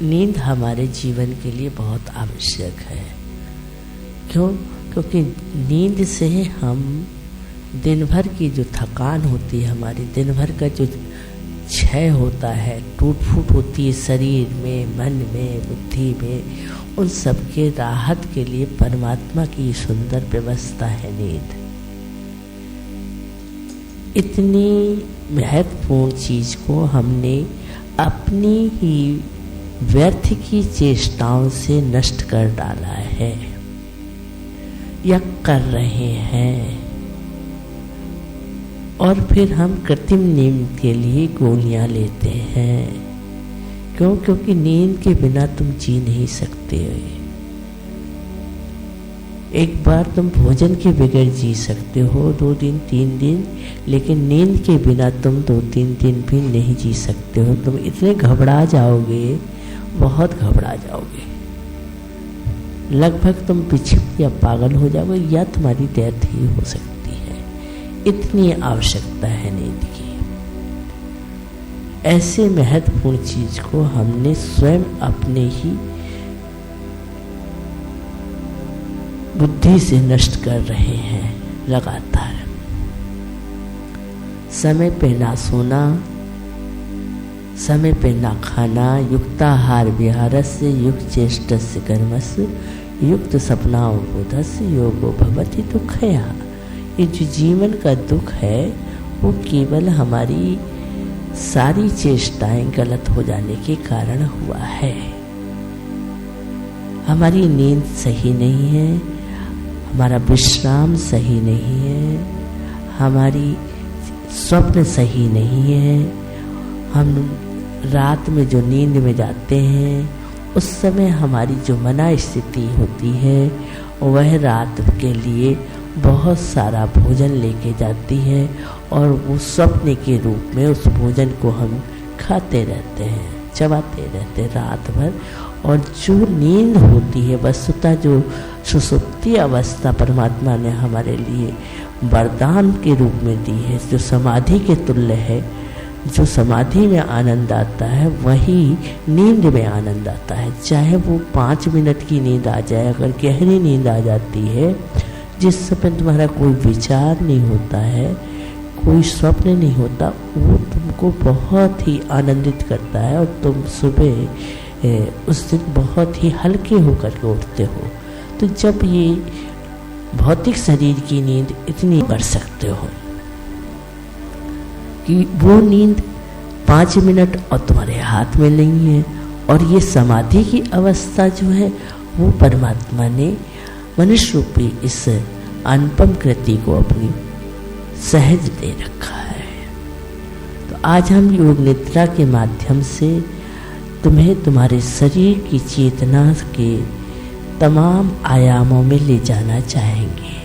नींद हमारे जीवन के लिए बहुत आवश्यक है। क्यों? क्योंकि नींद से हम दिन भर की जो थकान होती है, हमारी दिन भर का जो क्षय होता है, टूट फूट होती है शरीर में, मन में, बुद्धि में, उन सब के राहत के लिए परमात्मा की सुंदर व्यवस्था है नींद। इतनी महत्वपूर्ण चीज को हमने अपनी ही व्यर्थ की चेष्टाओं से नष्ट कर डाला है या कर रहे हैं, और फिर हम कृत्रिम नींद के लिए गोलियां लेते हैं। क्यों? क्योंकि नींद के बिना तुम जी नहीं सकते। एक बार तुम भोजन के बगैर जी सकते हो 2 दिन 3 दिन, लेकिन नींद के बिना तुम 2-3 दिन भी नहीं जी सकते हो। तुम इतने घबरा जाओगे, बहुत घबरा जाओगे, लगभग तुम बिछड़ या पागल हो जाओगे, या तुम्हारी डेथ ही हो सकती है। इतनी आवश्यकता है नींद की। ऐसे महत्वपूर्ण चीज को हमने स्वयं अपने ही बुद्धि से नष्ट कर रहे हैं लगातार। समय पे ना सोना, समय पे ना खाना, युक्ताहार विहारस्य युक्त चेष्टस्य कर्मस्य युक्त सपनाओ बोधस्य योगो भवति दुःखया। ये जो जीवन का दुख है वो केवल हमारी सारी चेष्टाएं गलत हो जाने के कारण हुआ है। हमारी नींद सही नहीं है, हमारा विश्राम सही नहीं है, हमारी स्वप्न सही नहीं है। हम रात में जो नींद में जाते हैं उस समय हमारी जो मना स्थिति होती है वह रात के लिए बहुत सारा भोजन लेके जाती है, और वो स्वप्न के रूप में उस भोजन को हम खाते रहते हैं, चबाते रहते हैं रात भर। और जो नींद होती है वस्तुतः जो सुसुप्ति अवस्था परमात्मा ने हमारे लिए वरदान के रूप में दी है, जो समाधि के तुल्य है, जो समाधि में आनंद आता है वही नींद में आनंद आता है। चाहे वो 5 मिनट की नींद आ जाए, अगर गहरी नींद आ जाती है जिस समय तुम्हारा कोई विचार नहीं होता है, कोई स्वप्न नहीं होता, वो तुमको बहुत ही आनंदित करता है और तुम सुबह उस दिन बहुत ही हल्के होकर के उठते हो। तो जब ये भौतिक शरीर की नींद इतनी कर सकते हो कि वो नींद 5 मिनट और तुम्हारे हाथ में नहीं है, और ये समाधि की अवस्था जो है वो परमात्मा ने मनुष्य रूपी इस अनुपम कृति को अपनी सहज दे रखा है। तो आज हम योग निद्रा के माध्यम से तुम्हें तुम्हारे शरीर की चेतना के तमाम आयामों में ले जाना चाहेंगे।